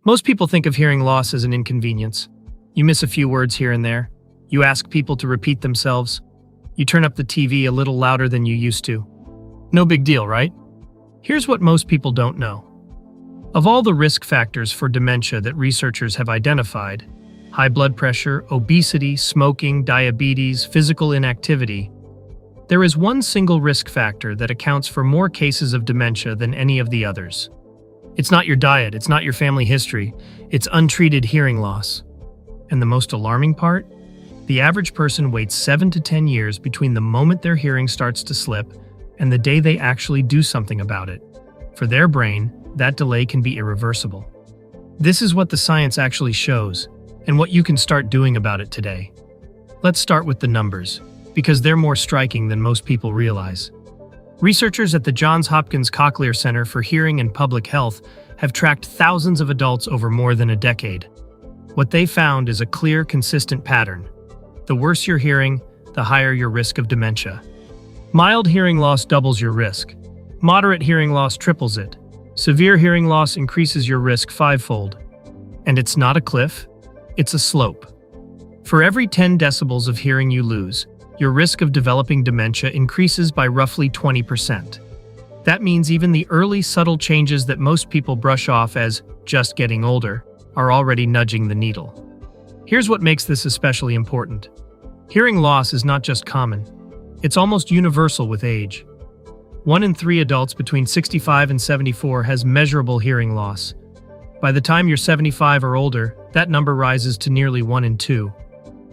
Most people think of hearing loss as an inconvenience. You miss a few words here and there. You ask people to repeat themselves. You turn up the TV a little louder than you used to. No big deal, right? Here's what most people don't know. Of all the risk factors for dementia that researchers have identified, high blood pressure, obesity, smoking, diabetes, physical inactivity, there is one single risk factor that accounts for more cases of dementia than any of the others. It's not your diet, it's not your family history, it's untreated hearing loss. And the most alarming part? The average person waits 7 to 10 years between the moment their hearing starts to slip and the day they actually do something about it. For their brain, that delay can be irreversible. This is what the science actually shows, and what you can start doing about it today. Let's start with the numbers, because they're more striking than most people realize. Researchers at the Johns Hopkins Cochlear Center for Hearing and Public Health have tracked thousands of adults over more than a decade. What they found is a clear, consistent pattern. The worse your hearing, the higher your risk of dementia. Mild hearing loss doubles your risk. Moderate hearing loss triples it. Severe hearing loss increases your risk 5-fold. And it's not a cliff, it's a slope. For every 10 decibels of hearing you lose, your risk of developing dementia increases by roughly 20%. That means even the early subtle changes that most people brush off as just getting older are already nudging the needle. Here's what makes this especially important. Hearing loss is not just common, it's almost universal with age. 1 in 3 adults between 65 and 74 has measurable hearing loss. By the time you're 75 or older, that number rises to nearly 1 in 2.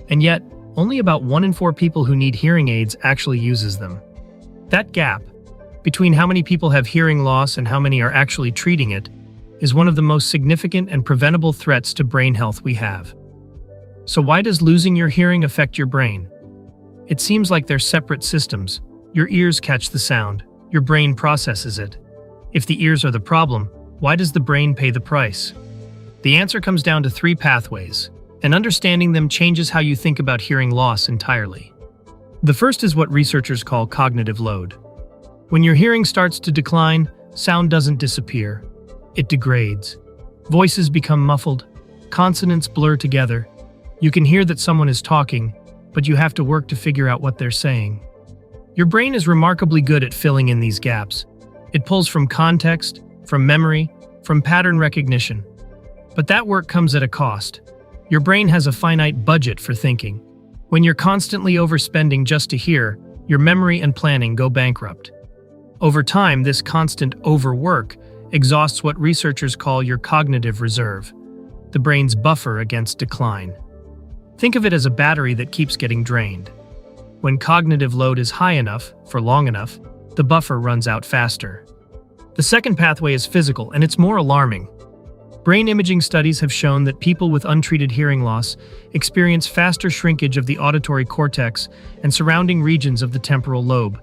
And yet, only about 1 in 4 people who need hearing aids actually uses them. That gap, between how many people have hearing loss and how many are actually treating it, is one of the most significant and preventable threats to brain health we have. So why does losing your hearing affect your brain? It seems like they're separate systems. Your ears catch the sound. Your brain processes it. If the ears are the problem, why does the brain pay the price? The answer comes down to 3 pathways, and understanding them changes how you think about hearing loss entirely. The first is what researchers call cognitive load. When your hearing starts to decline, sound doesn't disappear. It degrades. Voices become muffled. Consonants blur together. You can hear that someone is talking, but you have to work to figure out what they're saying. Your brain is remarkably good at filling in these gaps. It pulls from context, from memory, from pattern recognition. But that work comes at a cost. Your brain has a finite budget for thinking. When you're constantly overspending just to hear, your memory and planning go bankrupt. Over time, this constant overwork exhausts what researchers call your cognitive reserve, the brain's buffer against decline. Think of it as a battery that keeps getting drained. When cognitive load is high enough, for long enough, the buffer runs out faster. The second pathway is physical, and it's more alarming. Brain imaging studies have shown that people with untreated hearing loss experience faster shrinkage of the auditory cortex and surrounding regions of the temporal lobe,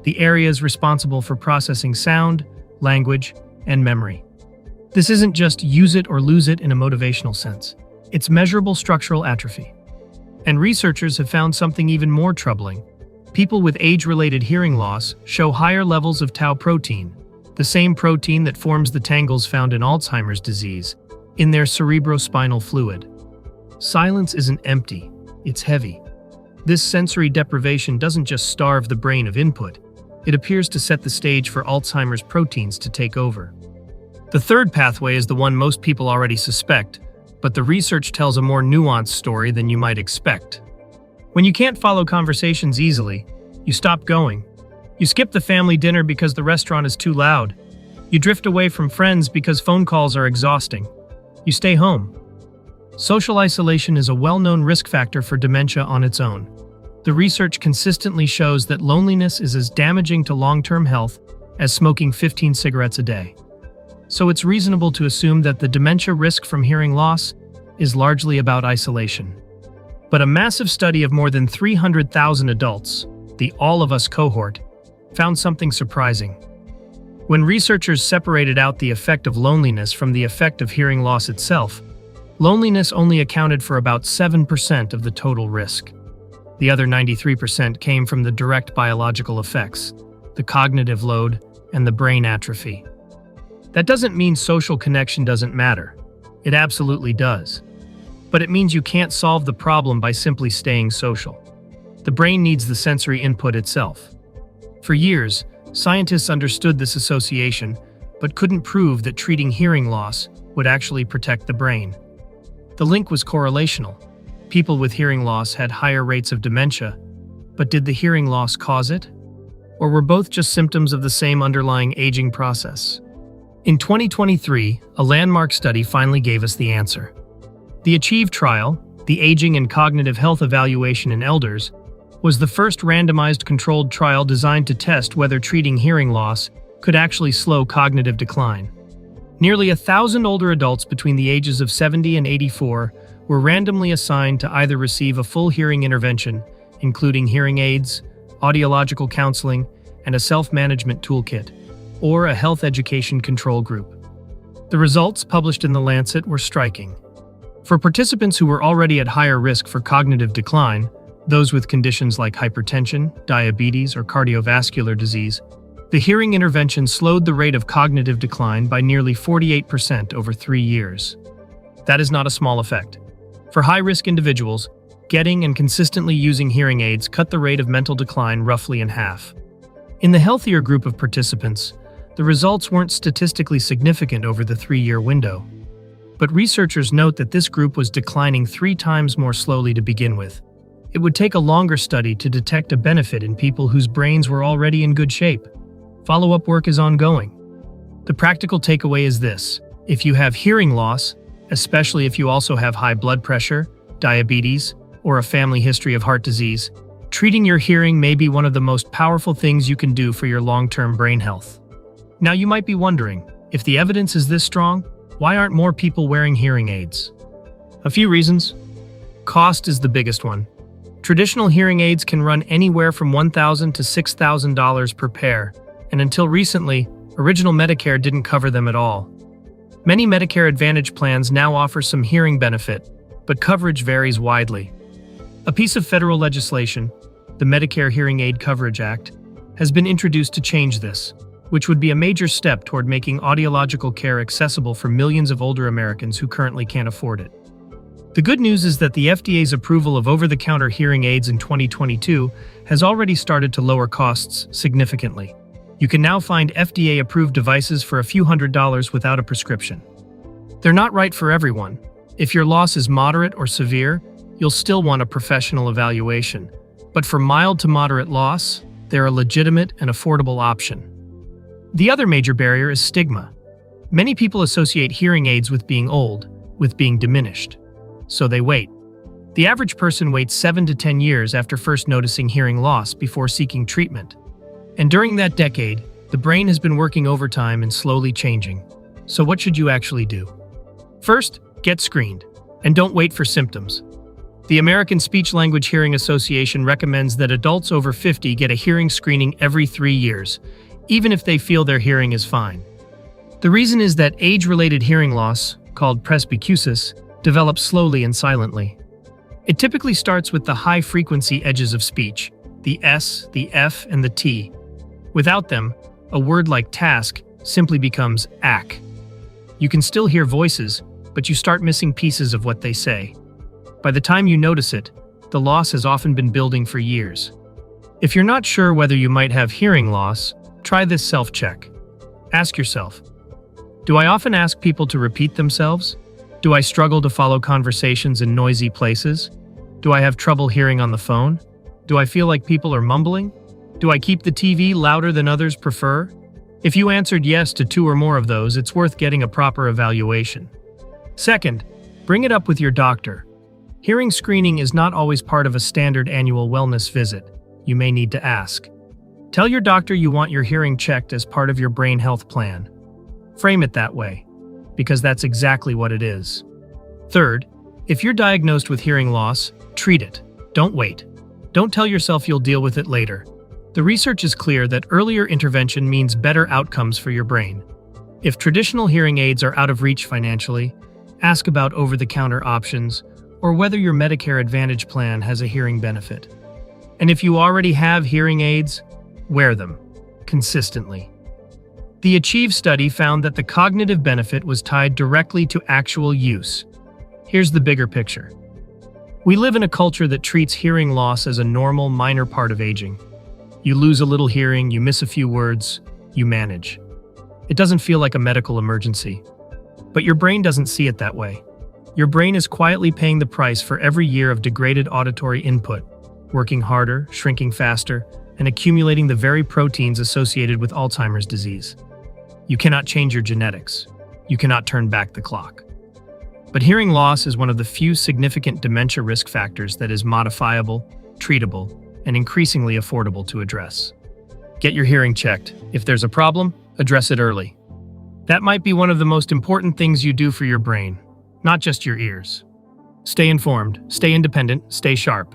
the areas responsible for processing sound, language, and memory. This isn't just use it or lose it in a motivational sense. It's measurable structural atrophy. And researchers have found something even more troubling. People with age-related hearing loss show higher levels of tau protein, the same protein that forms the tangles found in Alzheimer's disease, in their cerebrospinal fluid. Silence isn't empty, it's heavy. This sensory deprivation doesn't just starve the brain of input, it appears to set the stage for Alzheimer's proteins to take over. The third pathway is the one most people already suspect, but the research tells a more nuanced story than you might expect. When you can't follow conversations easily, you stop going. You skip the family dinner because the restaurant is too loud. You drift away from friends because phone calls are exhausting. You stay home. Social isolation is a well-known risk factor for dementia on its own. The research consistently shows that loneliness is as damaging to long-term health as smoking 15 cigarettes a day. So it's reasonable to assume that the dementia risk from hearing loss is largely about isolation. But a massive study of more than 300,000 adults, the All of Us cohort, found something surprising. When researchers separated out the effect of loneliness from the effect of hearing loss itself, loneliness only accounted for about 7% of the total risk. The other 93% came from the direct biological effects, the cognitive load, and the brain atrophy. That doesn't mean social connection doesn't matter. It absolutely does. But it means you can't solve the problem by simply staying social. The brain needs the sensory input itself. For years, scientists understood this association, but couldn't prove that treating hearing loss would actually protect the brain. The link was correlational. People with hearing loss had higher rates of dementia, but did the hearing loss cause it? Or were both just symptoms of the same underlying aging process? In 2023, a landmark study finally gave us the answer. The ACHIEVE trial, the Aging and Cognitive Health Evaluation in Elders, was the first randomized controlled trial designed to test whether treating hearing loss could actually slow cognitive decline. Nearly 1,000 older adults between the ages of 70 and 84 were randomly assigned to either receive a full hearing intervention, including hearing aids, audiological counseling, and a self-management toolkit, or a health education control group. The results, published in the Lancet, were striking. For participants who were already at higher risk for cognitive decline, those with conditions like hypertension, diabetes, or cardiovascular disease, the hearing intervention slowed the rate of cognitive decline by nearly 48% over 3 years. That is not a small effect. For high-risk individuals, getting and consistently using hearing aids cut the rate of mental decline roughly in half. In the healthier group of participants, the results weren't statistically significant over the 3-year window. But researchers note that this group was declining 3 times more slowly to begin with. It would take a longer study to detect a benefit in people whose brains were already in good shape. Follow-up work is ongoing. The practical takeaway is this: if you have hearing loss, especially if you also have high blood pressure, diabetes, or a family history of heart disease, treating your hearing may be one of the most powerful things you can do for your long-term brain health. Now you might be wondering, if the evidence is this strong, why aren't more people wearing hearing aids? A few reasons. Cost is the biggest one. Traditional hearing aids can run anywhere from $1,000 to $6,000 per pair, and until recently, original Medicare didn't cover them at all. Many Medicare Advantage plans now offer some hearing benefit, but coverage varies widely. A piece of federal legislation, the Medicare Hearing Aid Coverage Act, has been introduced to change this, which would be a major step toward making audiological care accessible for millions of older Americans who currently can't afford it. The good news is that the FDA's approval of over-the-counter hearing aids in 2022 has already started to lower costs significantly. You can now find FDA-approved devices for a few $100s without a prescription. They're not right for everyone. If your loss is moderate or severe, you'll still want a professional evaluation. But for mild to moderate loss, they're a legitimate and affordable option. The other major barrier is stigma. Many people associate hearing aids with being old, with being diminished. So they wait. The average person waits 7 to 10 years after first noticing hearing loss before seeking treatment. And during that decade, the brain has been working overtime and slowly changing. So what should you actually do? First, get screened. And don't wait for symptoms. The American Speech-Language Hearing Association recommends that adults over 50 get a hearing screening every 3 years, even if they feel their hearing is fine. The reason is that age-related hearing loss, called presbycusis, develops slowly and silently. It typically starts with the high-frequency edges of speech, the S, the F, and the T. Without them, a word like task simply becomes ack. You can still hear voices, but you start missing pieces of what they say. By the time you notice it, the loss has often been building for years. If you're not sure whether you might have hearing loss, try this self-check. Ask yourself, do I often ask people to repeat themselves? Do I struggle to follow conversations in noisy places? Do I have trouble hearing on the phone? Do I feel like people are mumbling? Do I keep the TV louder than others prefer? If you answered yes to 2 or more of those, it's worth getting a proper evaluation. Second, bring it up with your doctor. Hearing screening is not always part of a standard annual wellness visit. You may need to ask. Tell your doctor you want your hearing checked as part of your brain health plan. Frame it that way, because that's exactly what it is. Third, if you're diagnosed with hearing loss, treat it. Don't wait. Don't tell yourself you'll deal with it later. The research is clear that earlier intervention means better outcomes for your brain. If traditional hearing aids are out of reach financially, ask about over-the-counter options or whether your Medicare Advantage plan has a hearing benefit. And if you already have hearing aids, wear them consistently. The Achieve study found that the cognitive benefit was tied directly to actual use. Here's the bigger picture. We live in a culture that treats hearing loss as a normal, minor part of aging. You lose a little hearing, you miss a few words, you manage. It doesn't feel like a medical emergency. But your brain doesn't see it that way. Your brain is quietly paying the price for every year of degraded auditory input, working harder, shrinking faster, and accumulating the very proteins associated with Alzheimer's disease. You cannot change your genetics. You cannot turn back the clock. But hearing loss is one of the few significant dementia risk factors that is modifiable, treatable, and increasingly affordable to address. Get your hearing checked. If there's a problem, address it early. That might be one of the most important things you do for your brain, not just your ears. Stay informed, stay independent, stay sharp.